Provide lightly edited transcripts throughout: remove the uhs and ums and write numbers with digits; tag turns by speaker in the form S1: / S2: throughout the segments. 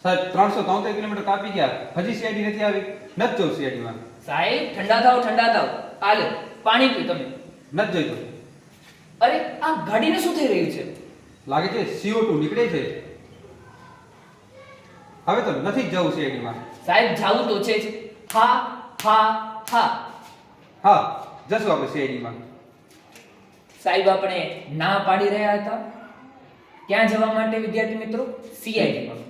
S1: સાહેબ 373 કિલોમીટર કાપી ગયા, હજી સીઆઈડી નથી આવી. નથી જોયું સીઆઈડી માં.
S2: સાહેબ ઠંડા થાવ. હાલો પાણી પી તમે.
S1: નથી જોઈતું.
S2: અરે આ ગાડીને શું થઈ રહ્યું છે?
S1: લાગે છે CO2 નીકળે છે. હવે તો નથી જ જવું સીઆઈડી માં.
S2: સાહેબ જાવું તો છે જ. હા
S1: હા, જશું આપણે સીઆઈડી માં.
S2: સાહેબ આપણે ના પાડી રહ્યા હતા ક્યાં જવા માટે વિદ્યાર્થી મિત્રો? સીઆઈડી માં.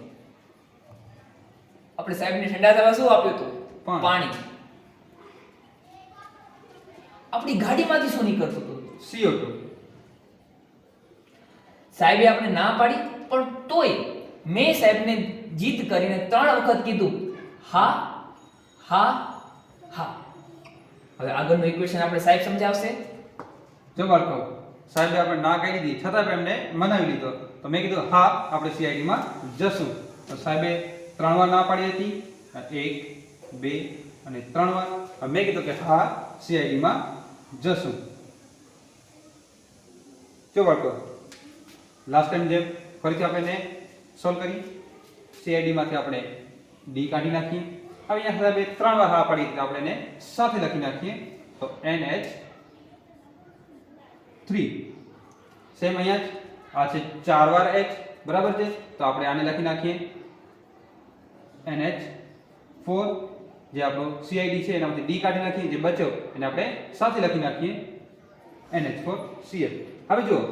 S2: આપણે સાહેબને ઠંડા થવા શું આપ્યું હતું? પાણી. આપણી ગાડીમાંથી શું નીકળતું હતું?
S1: CO2.
S2: સાહેબે આપણે ના પાડી પણ તોય મેં સાહેબને જીદ કરીને 3 વખત કીધું હા. હવે આગળનું ઇક્વેશન આપણે સાહેબ સમજાવશે.
S1: જો બાળકો, સાહેબે આપણે ના કહી દીધી છતાં પણ એમને મનાવી લીધો. તો મેં કીધું હા, આપણે સીઆઈડી માં જશું. તો સાહેબે 3 વાર ના પાડી હતી, 1 2 અને 3 વાર. મેં કીધું કે હા, સીઆઈડી માં જશું. જો બાળકો, લાસ્ટ ટાઈમ જેમ ફરીથી આપણે સોલ્વ કરી. સીઆઈડી માંથી આપણે ડી કાઢી નાખીએ. હવે અહીંયા સાહેબે 3 વાર હા પાડી એટલે આપણે એને સાથે લખી નાખીએ. તો NH3. સેમ અહીંયા જ આ છે 4 વાર H, બરાબર છે. તો આપણે આને લખી નાખીએ NH4. જે આપણો CID છે એનામાંથી D કાઢી નાખીએ, જે બચ્યો એને આપણે સાથે લખી નાખીએ NH4Cl. હવે જુઓ,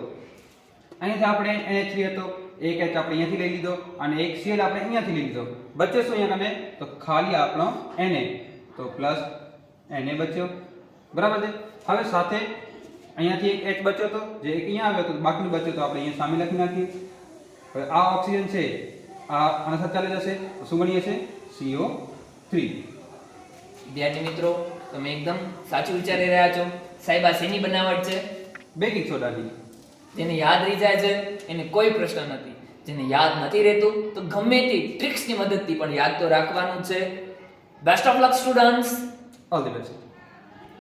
S1: અહીંયાથી આપણે NH3 હતો, એક H આપણે અહીંયાથી લઈ લીધો અને એક Cl આપણે અહીંયાથી લઈ લીધો. બચ્યો શું અહીંયા કને? તો ખાલી આપણો Na. તો પ્લસ Na બચ્યો, બરાબર છે. હવે સાથે અહીંયાથી એક H બચ્યો તો, જે એક અહીંયા આવ્યો તો બાકીનું બચ્યો તો આપણે અહીંયા સામે લખી નાખીએ. હવે આ ઓક્સિજન છે, આ આના સાથે ચાલી જશે. તો શું બનીએ છે? CO3.
S2: વિદ્યાર્થી મિત્રો, તમે એકદમ સાચું વિચારી રહ્યા છો. સાહેબ આ શેની બનાવટ છે?
S1: બેકિંગ સોડાની.
S2: જેને યાદ રહી જાય છે એને કોઈ પ્રશ્ન નથી. જેને યાદ નથી રહેતું તો ગમે તે ટ્રિક્સની મદદથી પણ યાદ તો રાખવાનું છે. Best of luck students.
S1: All the best.